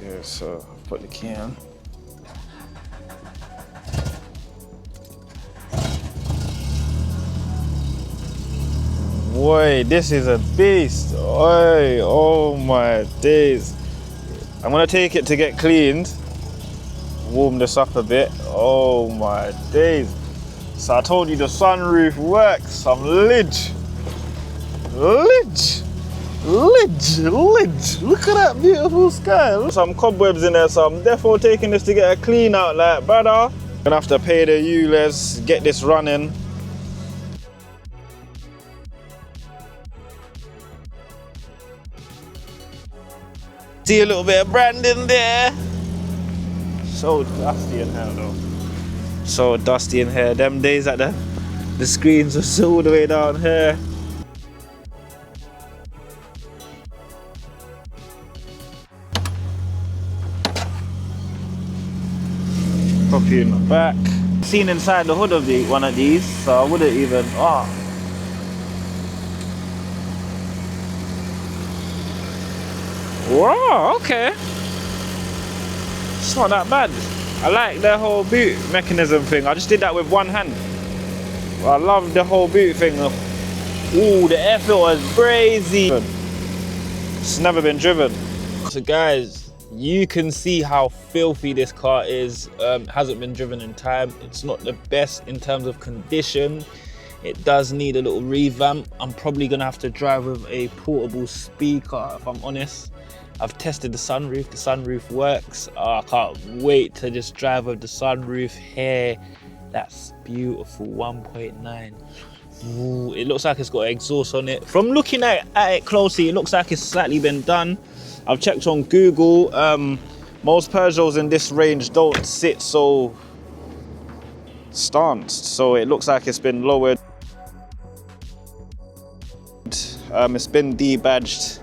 go. So put the key in. Boy, this is a beast. Oi, oh my days. I'm gonna take it to get cleaned. Warm this up a bit. Oh my days. So I told you the sunroof works. I'm lidge. Look at that beautiful sky. Some cobwebs in there, so I'm therefore taking this to get a clean out. Like, brother, gonna have to pay the ULEZ, get this running. See a little bit of branding there. So dusty in here though. So dusty in here. Them days that the screens are so all the way down here. Copy in the back. Seen inside the hood of one of these, so I wouldn't even. Wow, okay. It's not that bad. I like the whole boot mechanism thing. I just did that with one hand. I love the whole boot thing. Ooh, the air filter is crazy. It's never been driven. So guys, you can see how filthy this car is. Hasn't been driven in time. It's not the best in terms of condition. It does need a little revamp. I'm probably gonna have to drive with a portable speaker, if I'm honest. I've tested the sunroof works. I can't wait to just drive with the sunroof here. That's beautiful, 1.9. Ooh, it looks like it's got exhaust on it. From looking at it closely, it looks like it's slightly been done. I've checked on Google. Most Peugeots in this range don't sit so stanced, so it looks like it's been lowered. It's been debadged.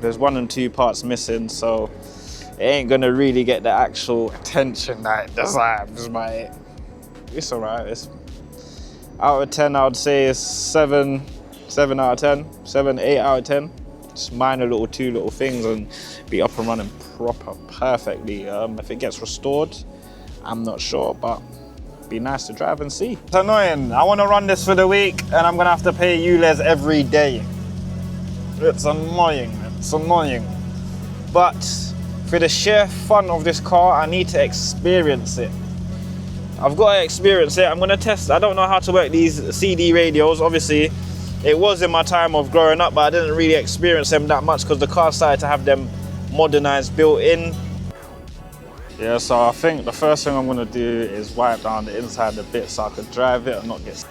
There's 1 and 2 parts missing, so it ain't gonna really get the actual attention that it deserves, mate. It's alright. It's out of 10, I would say it's 7 out of 10, 7, 8 out of 10. Just minor little 2 little things and be up and running perfectly. If it gets restored, I'm not sure, but be nice to drive and see. It's annoying. I want to run this for the week and I'm gonna have to pay ULEZ every day. It's annoying, but for the sheer fun of this car, I need to experience it. I've got to experience it. I'm going to test. I don't know how to work these CD radios. Obviously, it was in my time of growing up, but I didn't really experience them that much because the car started to have them modernized built in. Yeah, so I think the first thing I'm going to do is wipe down the inside a bit so I could drive it and not get.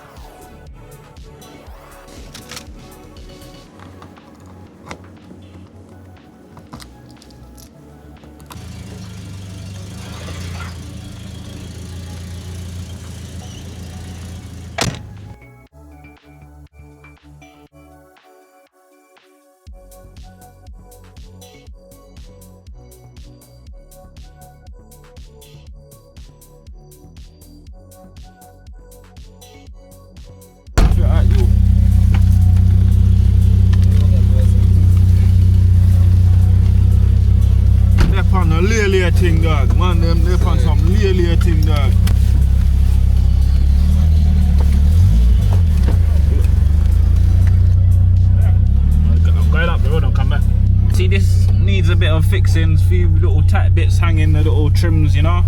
Lay thing, dog. Man, them they on some lay thing, dog. I'm going up the road and come back. See, this needs a bit of fixing. Few little tight bits hanging, the little trims, you know.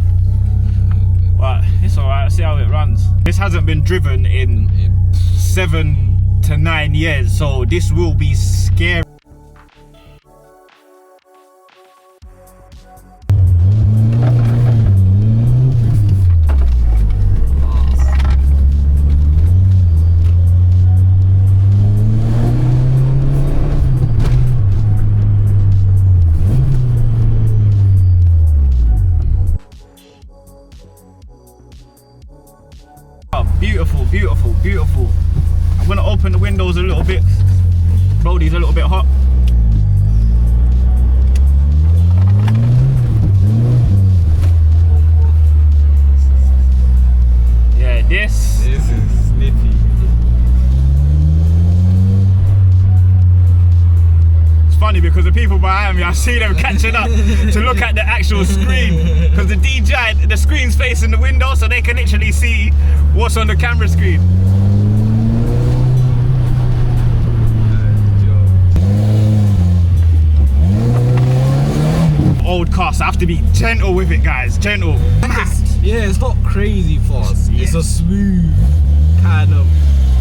But it's alright. See how it runs. This hasn't been driven in 7 to 9 years, so this will be scary. Beautiful, beautiful, beautiful. I'm gonna open the windows a little bit. Body's a little bit hot. Yeah, this is snippy. It's funny because the people behind me, I see them catching up to look at the actual screen. Because the DJI, the screen's facing the window, so they can literally see what's on the camera screen. Old car, so I have to be gentle with it, guys. Gentle. Yeah, it's not crazy fast. Yeah. It's a smooth kind of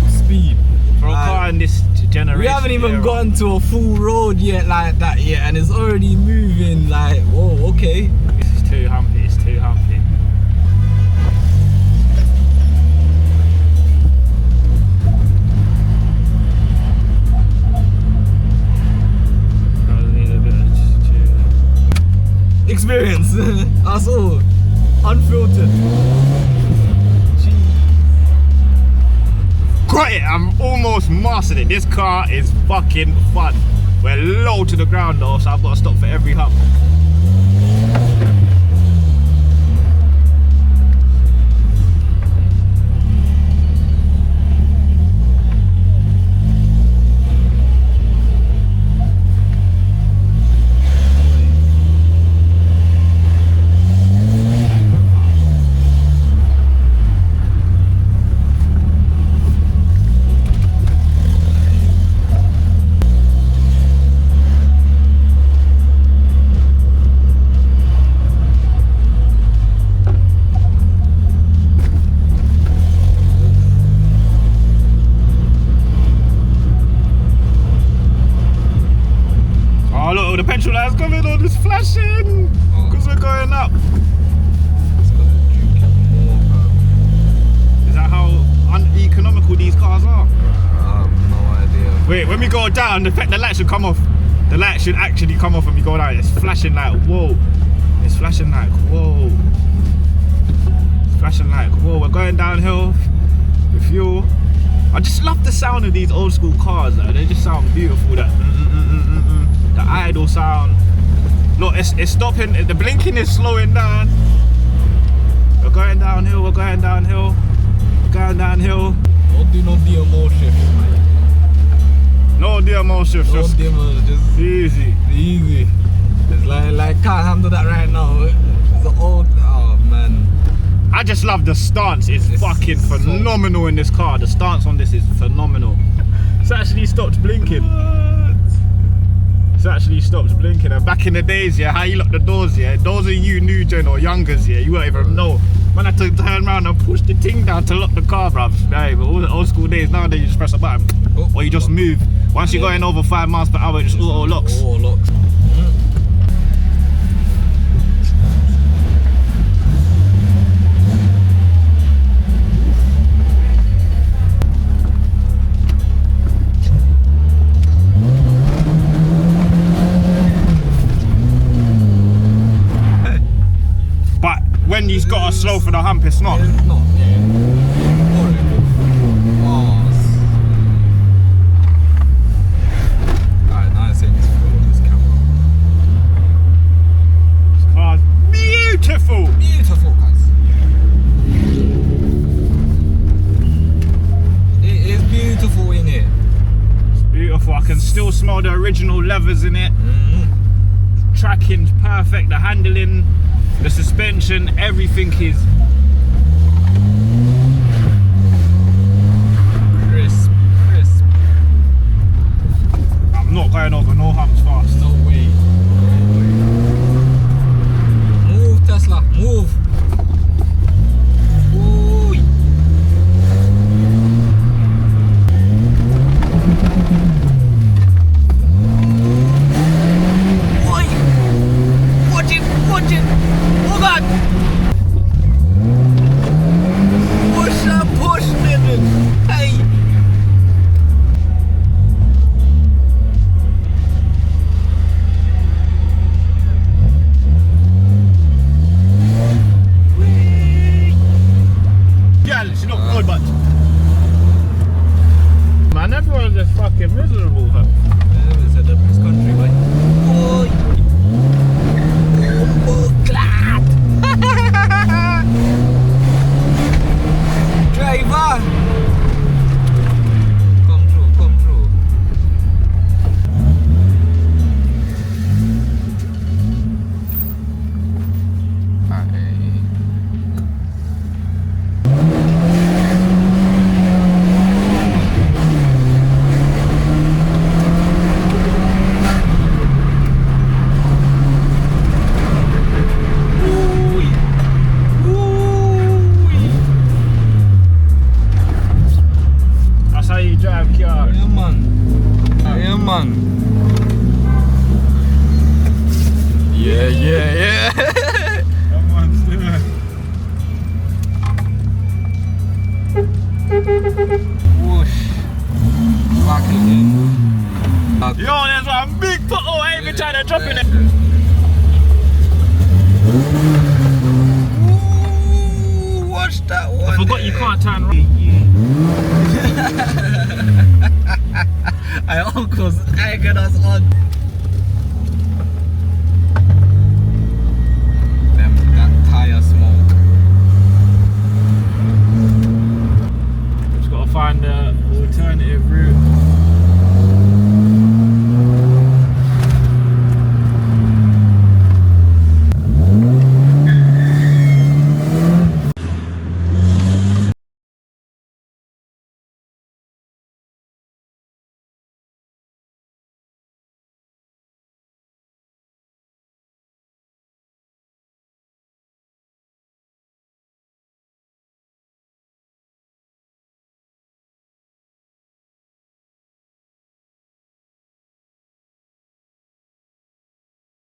speed. For a car in this generation. We haven't even gotten to a full road yet like that yet, and it's already moving like, whoa, okay. This is too humpy, it's too humpy. Experience, that's all. Unfiltered. Got it, I'm almost mastered it. This car is fucking fun. We're low to the ground though, so I've got to stop for every hump. Oh, the petrol light's coming on, it's flashing! Because we're going up. Is that how uneconomical these cars are? I have no idea. Wait, when we go down, the light should come off. The light should actually come off when we go down. It's flashing like, whoa. It's flashing like, whoa. It's flashing like, whoa. We're going downhill with fuel. I just love the sound of these old school cars. Like, they just sound beautiful. That the idle sound. Look, it's stopping. The blinking is slowing down. We're going downhill. We're going downhill. We're going downhill. Don't do no DMO shift. No DMO shift. No DMO, just easy. Easy. It's like can't handle that right now. It's the old. Oh man. I just love the stance. It's fucking phenomenal in this car. The stance on this is phenomenal. It's actually stopped blinking. It's actually stopped blinking. And back in the days, yeah, how you lock the doors, yeah, those of you new gen or youngers, yeah, you won't even know. Man, I had to turn around and push the thing down to lock the car, bruv. Right, but all the old school days, nowadays you just press a button, or you just move. Once you're going over 5 miles per hour, it just auto locks. Auto locks. When you've got to slow for the hump, it's not. It's not, yeah. Alright, now I say this for this camera. This car's beautiful! Beautiful, guys. It is beautiful in it. It's beautiful. I can still smell the original levers in it. Tracking's perfect, the handling. The suspension, everything is crisp. I'm not going over no humps fast. No way. Move, Tesla, move. Ooh. Watch it. Oh God! Push, nigga! Hey! Yeah, she's not good, but man, everyone's just fucking miserable. It's a depressed country, boy. Oh, glad! Yeah. That one's there. Whoosh. Back again. Yo, there's one big pothole. I ain't even trying to drop in it.